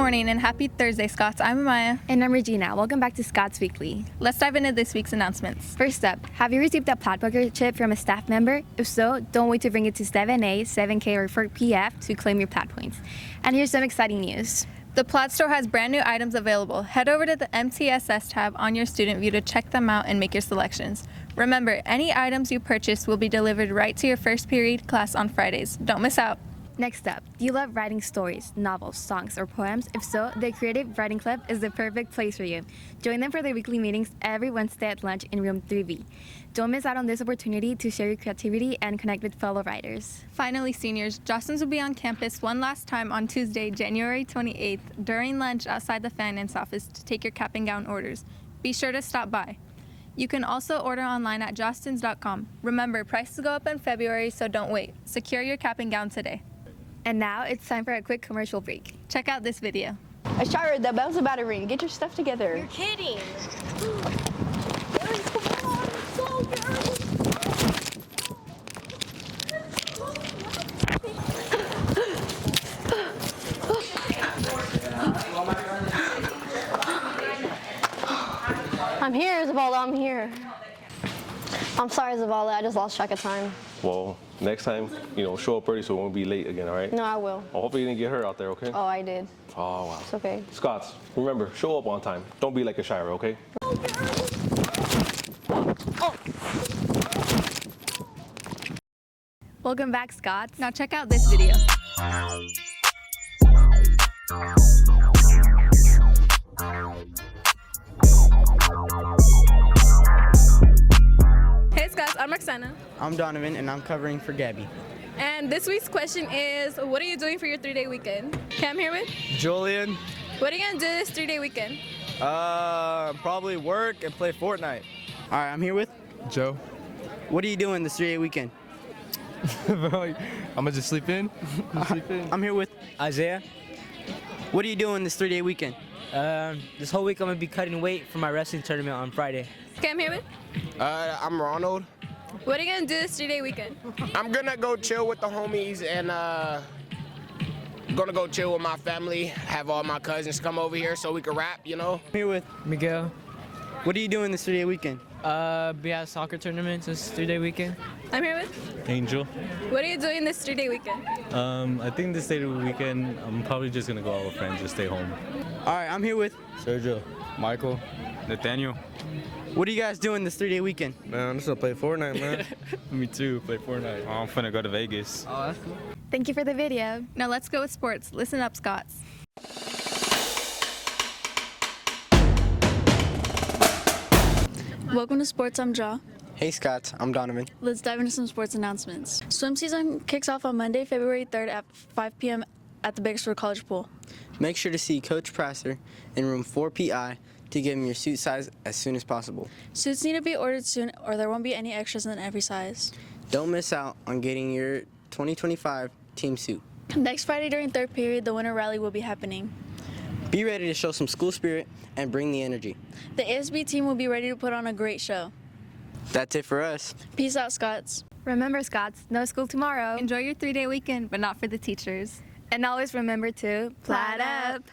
morning and happy Thursday, Scots. I'm Amaya. And I'm Regina. Welcome back to Scots Weekly. Let's dive into this week's announcements. First up, have you received a Plaid Poker chip from a staff member? If so, don't wait to bring it to 7A, 7K, or 4PF to claim your Plaid points. And here's some exciting news. The Plaid store has brand new items available. Head over to the MTSS tab on your student view to check them out and make your selections. Remember, any items you purchase will be delivered right to your first period class on Fridays. Don't miss out. Next up, do you love writing stories, novels, songs, or poems? If so, the Creative Writing Club is the perfect place for you. Join them for their weekly meetings every Wednesday at lunch in room 3B. Don't miss out on this opportunity to share your creativity and connect with fellow writers. Finally, seniors, Jostens will be on campus one last time on Tuesday, January 28th, during lunch outside the finance office to take your cap and gown orders. Be sure to stop by. You can also order online at jostens.com. Remember, prices go up in February, so don't wait. Secure your cap and gown today. And now it's time for a quick commercial break. Check out this video. Ashara, the bell's about to ring. Get your stuff together. You're kidding. I'm here, Zavala. I'm here. I'm sorry, Zavala. I just lost track of time. Well, next time, show up early so we won't be late again, all right? No, I will. Well, hopefully you didn't get hurt out there, okay? Oh, I did. Oh, wow. It's okay. Scots, remember, show up on time. Don't be like a Shira, okay? Welcome back, Scots. Now check out this video. Hey Scots, I'm Roxana. I'm Donovan, and I'm covering for Gabby. And this week's question is, what are you doing for your 3-day weekend? Cam here with? Julian, What are you gonna do this 3-day weekend? probably work and play Fortnite. All right, I'm here with Joe. What are you doing this 3-day weekend? I'm gonna just sleep in. I'm here with Isaiah. What are you doing this 3-day weekend? This whole week I'm gonna be cutting weight for my wrestling tournament on Friday. Cam here with? I'm Ronald. What are you gonna do this 3-day weekend? I'm gonna go chill with the homies and gonna go chill with my family. Have all my cousins come over here so we can rap, I'm here with Miguel. What are you doing this 3-day weekend? Be at soccer tournaments this 3-day weekend. I'm here with? Angel. What are you doing this 3-day weekend? I think this day of the weekend, I'm probably just gonna go out with friends, just stay home. All right, I'm here with Sergio. Michael. Nathaniel. What are you guys doing this 3-day weekend? Man, I'm just gonna play Fortnite, man. Me too, play Fortnite. I'm finna go to Vegas. Oh, that's cool. Thank you for the video. Now let's go with sports. Listen up, Scots. Welcome to Sports, I'm Ja. Hey, Scott, I'm Donovan. Let's dive into some sports announcements. Swim season kicks off on Monday, February 3rd at 5 p.m. at the Bakersfield College Pool. Make sure to see Coach Prasser in room 4PI to give him your suit size as soon as possible. Suits need to be ordered soon or there won't be any extras in every size. Don't miss out on getting your 2025 team suit. Next Friday during third period, the winter rally will be happening. Be ready to show some school spirit and bring the energy. The ASB team will be ready to put on a great show. That's it for us. Peace out, Scots. Remember, Scots, no school tomorrow. Enjoy your 3-day weekend, but not for the teachers. And always remember to Plaid up.